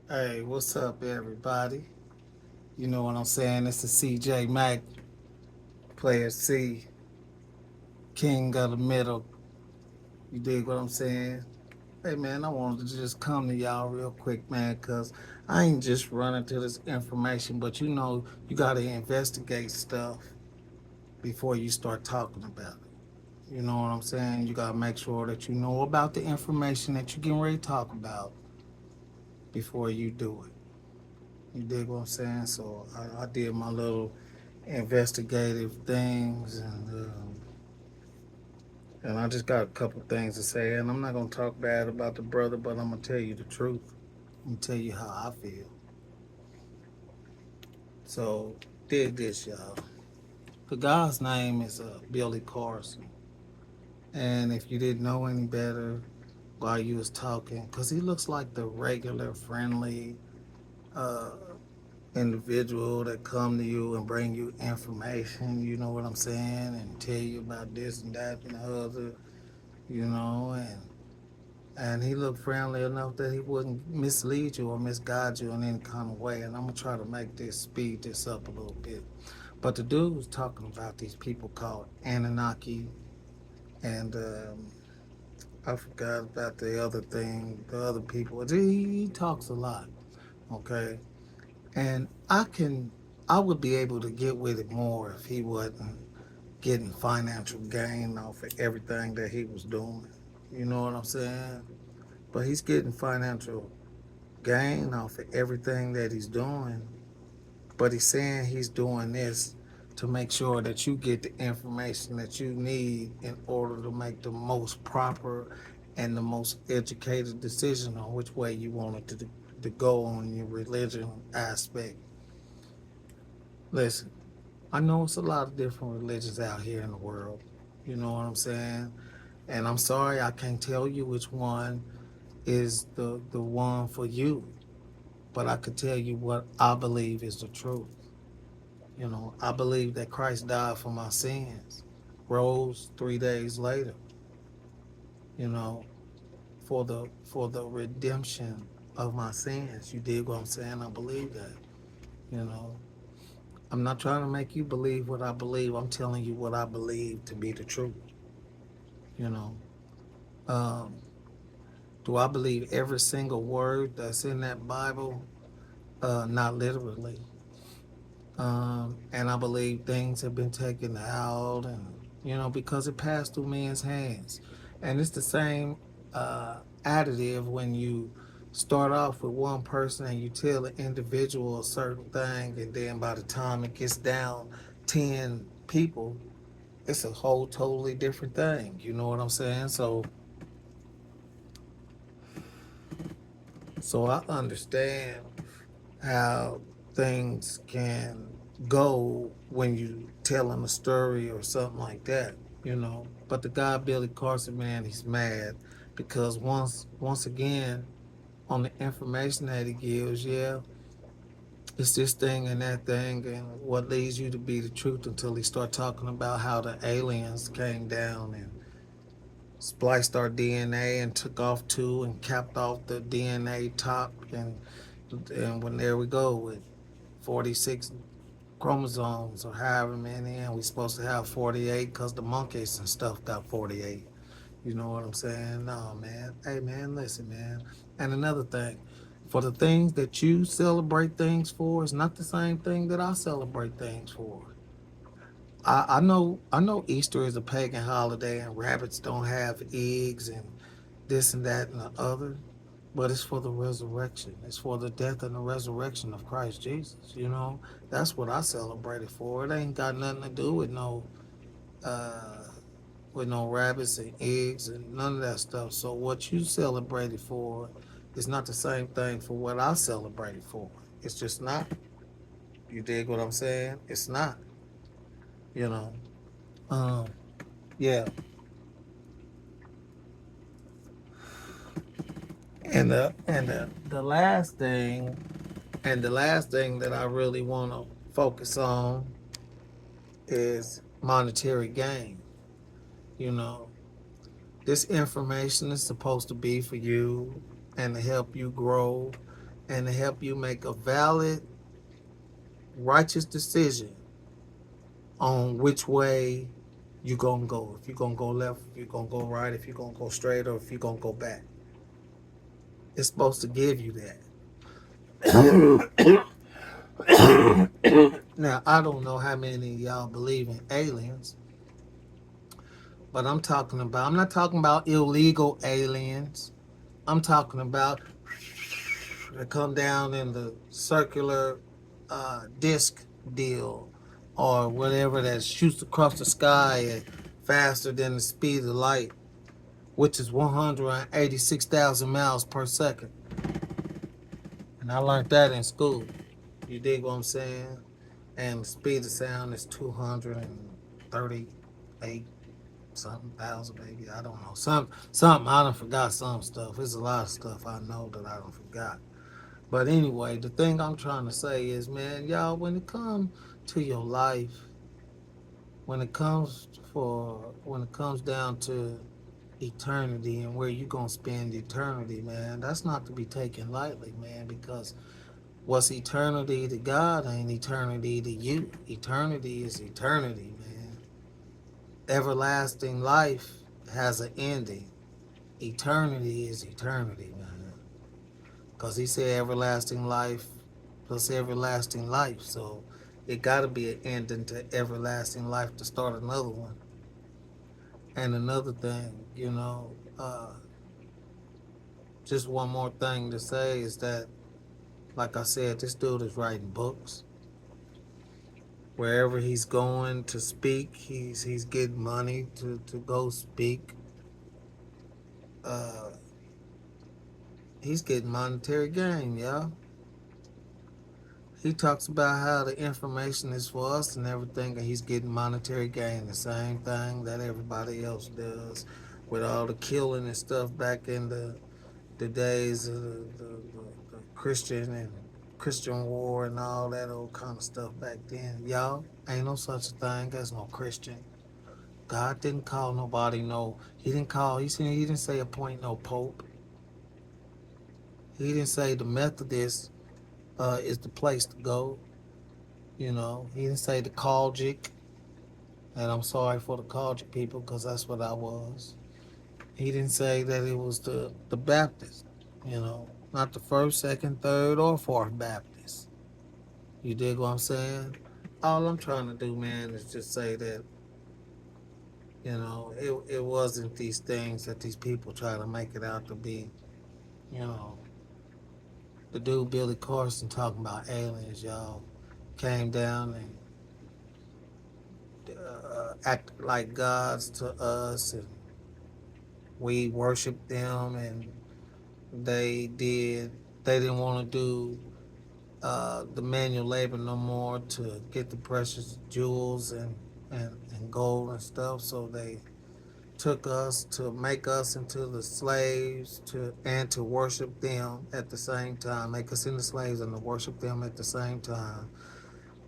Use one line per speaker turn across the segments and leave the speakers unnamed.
Hey, what's up, everybody? You know what I'm saying? It's the CJ Mac, player C, king of the middle. You dig what I'm saying? Hey, man, I wanted to just come to y'all real quick, man, because I ain't just running to this information, but you got to investigate stuff before you start talking about it. You know what I'm saying? You got to make sure that you know about the information that you're getting ready to talk about before you do it. You dig what I'm saying? So I did my little investigative things, and I just got a couple things to say. And I'm not gonna talk bad about the brother, but I'm gonna tell you the truth. I'm gonna tell you how I feel. So dig this, y'all. The guy's name is Billy Carson, and if you didn't know any better while you was talking, because he looks like the regular, friendly uh, individual that come to you and bring you information, you know what I'm saying, and tell you about this and that and the other, and he looked friendly enough that he wouldn't mislead you or misguide you in any kind of way. And I'm gonna try to make this speed this up a little bit. But the dude was talking about these people called Anunnaki, and I forgot about the other thing, the other people. He talks a lot, okay, and I would be able to get with it more if he wasn't getting financial gain off of everything that he was doing. You know what I'm saying? But he's getting financial gain off of everything that he's doing. But he's saying he's doing this to make sure that you get the information that you need in order to make the most proper and the most educated decision on which way you want it to go on your religion aspect. Listen, I know it's a lot of different religions out here in the world. You know what I'm saying? And I'm sorry I can't tell you which one is the one for you, but I could tell you what I believe is the truth. I believe that Christ died for my sins, rose 3 days later, you know, for the redemption of my sins. You dig what I'm saying? I believe that. You know, I'm not trying to make you believe what I believe. I'm telling you what I believe to be the truth. You know, um, do I believe every single word that's in that Bible? Not literally. And I believe things have been taken out, and because it passed through men's hands, and it's the same additive when you start off with one person and you tell an individual a certain thing, and then by the time it gets down 10 people, it's a whole totally different thing. You know what I'm saying? So I understand how things can go when you telling a story or something like that. But the guy Billy Carson, man, he's mad because once again on the information that he gives, yeah, it's this thing and that thing, and what leads you to be the truth until he start talking about how the aliens came down and spliced our DNA and took off two and capped off the DNA top, and when there we go with 46 chromosomes or however many, and we supposed to have 48 because the monkeys and stuff got 48. You know what I'm saying? No, man. Hey, man, listen, man. And another thing, for the things that you celebrate things for, is not the same thing that I celebrate things for. I know Easter is a pagan holiday and rabbits don't have eggs and this and that and the other, but it's for the resurrection. It's for the death and the resurrection of Christ Jesus. That's what I celebrate it for. It ain't got nothing to do uh, with no rabbits and eggs and none of that stuff. So what you celebrate it for is not the same thing for what I celebrate it for. It's just not. You dig what I'm saying? It's not. You know. Um. Yeah. And the last thing that I really want to focus on is monetary gain. You know, this information is supposed to be for you and to help you grow and to help you make a valid, righteous decision on which way you're going to go. If you're going to go left, if you're going to go right, if you're going to go straight, or if you're going to go back. It's supposed to give you that. Now, I don't know how many of y'all believe in aliens, but I'm not talking about illegal aliens. I'm talking about that come down in the circular disc deal or whatever that shoots across the sky at faster than the speed of light, which is 186,000 miles per second. And I learned that in school. You dig what I'm saying? And the speed of sound is 238 something thousand, maybe. I don't know. Something I done forgot some stuff. There's a lot of stuff I know that I done forgot. But anyway, the thing I'm trying to say is, man, y'all, when it comes to your life, when it comes down to eternity and where you gonna spend eternity, man, that's not to be taken lightly, man, because what's eternity to God ain't eternity to you. Eternity is eternity, man. Everlasting life has an ending. Eternity is eternity, man. Because he said everlasting life plus everlasting life. So it got to be an ending to everlasting life to start another one. And another thing, just one more thing to say is that, like I said, this dude is writing books. Wherever he's going to speak, he's getting money to go speak. Uh, he's getting monetary gain, y'all. He talks about how the information is for us and everything, and he's getting monetary gain, the same thing that everybody else does, with all the killing and stuff back in the days of the Christian and Christian war and all that old kind of stuff back then. Y'all, ain't no such a thing as no Christian. God didn't call nobody no. He didn't say appoint no pope. He didn't say the Methodist is the place to go. He didn't say the Kojic, and I'm sorry for the Kojic people because that's what I was. He didn't say that it was the Baptist, not the first, second, third, or fourth Baptist. You dig what I'm saying? All I'm trying to do, man, is just say that, it wasn't these things that these people try to make it out to be. You know, the dude Billy Carson talking about aliens, y'all, came down and acted like gods to us, and we worshiped them, and they did. They didn't want to do the manual labor no more to get the precious jewels and gold and stuff. So they took us to make us into the slaves and to worship them at the same time, make us into slaves and to worship them at the same time,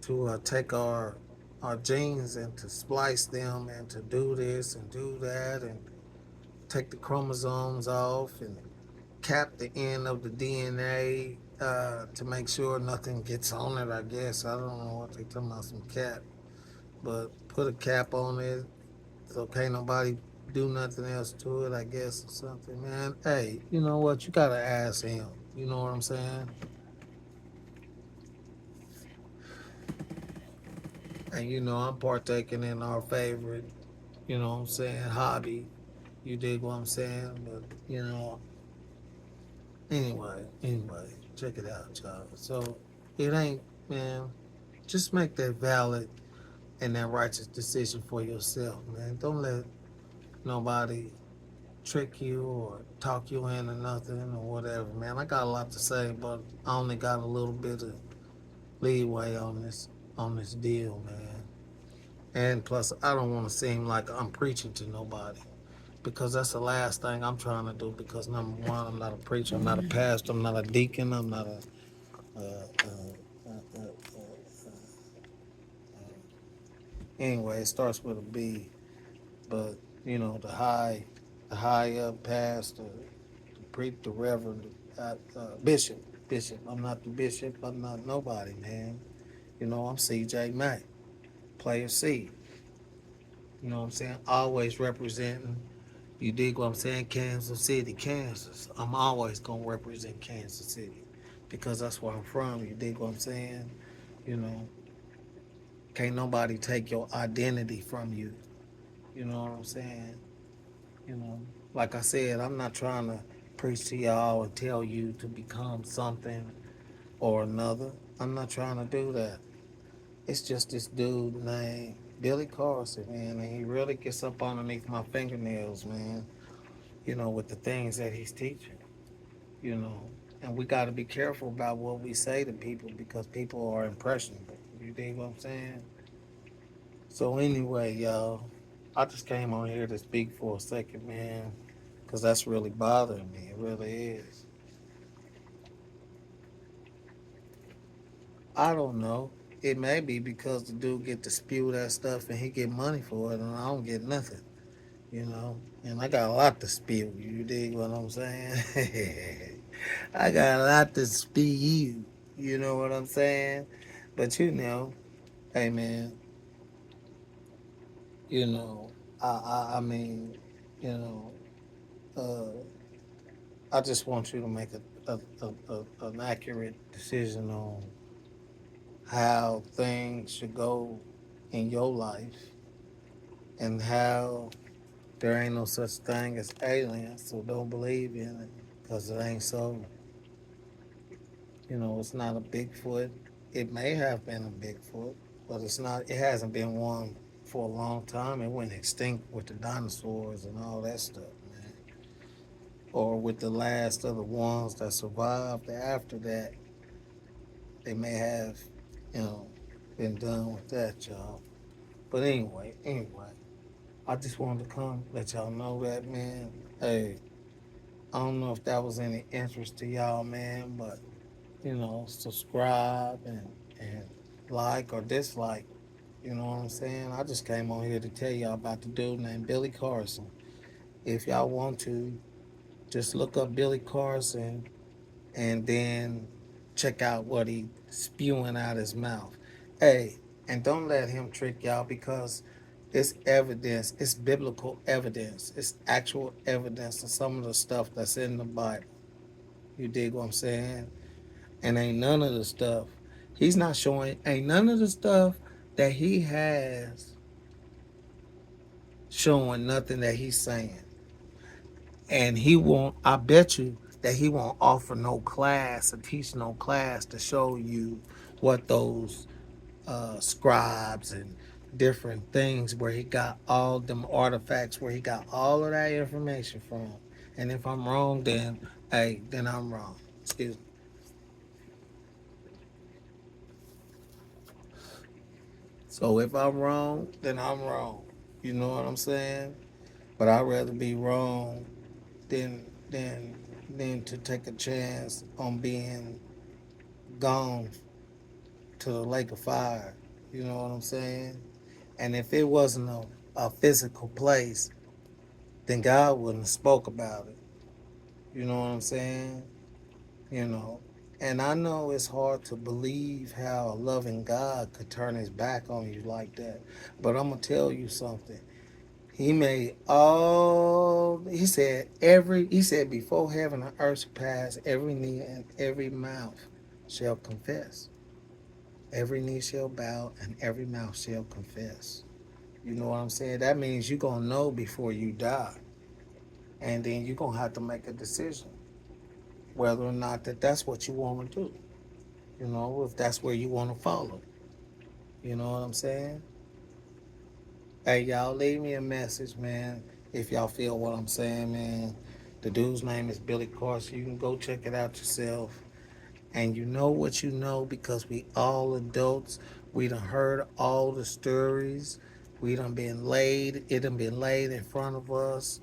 to take our genes and to splice them and to do this and do that and take the chromosomes off and cap the end of the DNA to make sure nothing gets on it, I guess. I don't know what they talking about, some cap. But put a cap on it so can't nobody do nothing else to it, I guess, or something, man. Hey, you know what? You gotta ask him. You know what I'm saying? And I'm partaking in our favorite, what I'm saying, hobby. You dig what I'm saying? But, anyway, check it out, y'all. So it ain't, man, just make that valid and that righteous decision for yourself, man. Don't let nobody trick you or talk you into nothing or whatever, man. I got a lot to say, but I only got a little bit of leeway on this deal, man. And plus, I don't want to seem like I'm preaching to nobody, because that's the last thing I'm trying to do. Because number one, I'm not a preacher, I'm not a pastor, I'm not a deacon, I'm not a anyway. It starts with a B, but the high up pastor, the reverend, bishop. bishop. I'm not the bishop. I'm not nobody, man. You know, I'm CJ Mack, player C. You know what I'm saying? Always representing, you dig what I'm saying? Kansas City, Kansas. I'm always going to represent Kansas City because that's where I'm from. You dig what I'm saying? You know, can't nobody take your identity from you. You know what I'm saying? You know, like I said, I'm not trying to preach to y'all and tell you to become something or another. I'm not trying to do that. It's just this dude named Billy Carson, man, and he really gets up underneath my fingernails, man, you know, with the things that he's teaching, you know. And we got to be careful about what we say to people because people are impressionable. You dig what I'm saying? So, anyway, y'all, I just came on here to speak for a second, man, because that's really bothering me. It really is. I don't know. It may be because the dude get to spew that stuff and he get money for it, and I don't get nothing. You know, and I got a lot to spill. You dig what I'm saying? I got a lot to spill. You know what I'm saying? But you know, hey man, you know, I mean, you know, uh, I just want you to make an accurate decision on how things should go in your life and how there ain't no such thing as aliens, so don't believe in it because it ain't so. You know, it's not a Bigfoot. It may have been a Bigfoot, but it's not. It hasn't been one for a long time. It went extinct with the dinosaurs and all that stuff, man. Or with the last of the ones that survived after that, they may have, you know, been done with that, y'all. But anyway, I just wanted to come let y'all know that, man. Hey, I don't know if that was any interest to y'all, man, but you know, subscribe and like or dislike. You know what I'm saying? I just came on here to tell y'all about the dude named Billy Carson. If y'all want to, just look up Billy Carson and then check out what he spewing out his mouth. Hey, and don't let him trick y'all because it's evidence, it's biblical evidence, it's actual evidence of some of the stuff that's in the Bible. You dig what I'm saying? And ain't none of the stuff he's not showing, ain't none of the stuff that he has showing nothing that he's saying. And he won't, I bet you that he won't offer no class or teach no class to show you what those scribes and different things where he got all them artifacts, where he got all of that information from. And if I'm wrong, then hey, then I'm wrong. Excuse me. So if I'm wrong, then I'm wrong. You know what I'm saying? But I'd rather be wrong than to take a chance on being gone to the lake of fire. You know what I'm saying? And if it wasn't a physical place, then God wouldn't have spoke about it. You know what I'm saying? You know. And I know it's hard to believe how a loving God could turn his back on you like that. But I'm gonna tell you something. He made all, he said, before heaven and earth pass, every knee and every mouth shall confess. Every knee shall bow and every mouth shall confess. You know what I'm saying? That means you're going to know before you die. And then you're going to have to make a decision whether or not that's what you want to do. You know, if that's where you want to follow. You know what I'm saying? Hey, y'all, leave me a message, man, if y'all feel what I'm saying, man. The dude's name is Billy Carson. You can go check it out yourself. And you know what you know because we all adults. We done heard all the stories. We done been laid. It done been laid in front of us.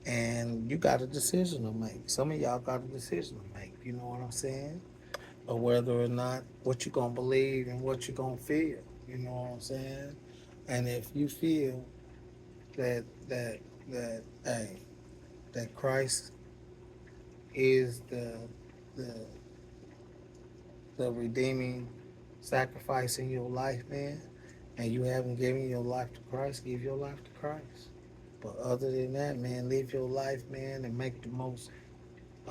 And you got a decision to make. Some of y'all got a decision to make. You know what I'm saying? Or whether or not what you gonna believe and what you gonna feel. You know what I'm saying? And if you feel that that hey, that Christ is the the redeeming sacrifice in your life, man, and you haven't given your life to Christ, give your life to Christ. But other than that, man, live your life, man, and make the most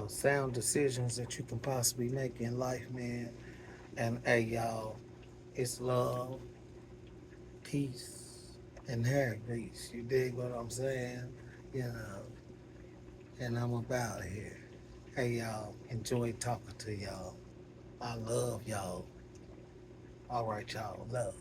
sound decisions that you can possibly make in life, man. And hey, y'all, it's love, peace, and hair grease. You dig what I'm saying? You know, and I'm about here. Hey, y'all, enjoy talking to y'all. I love y'all. All right, y'all, love.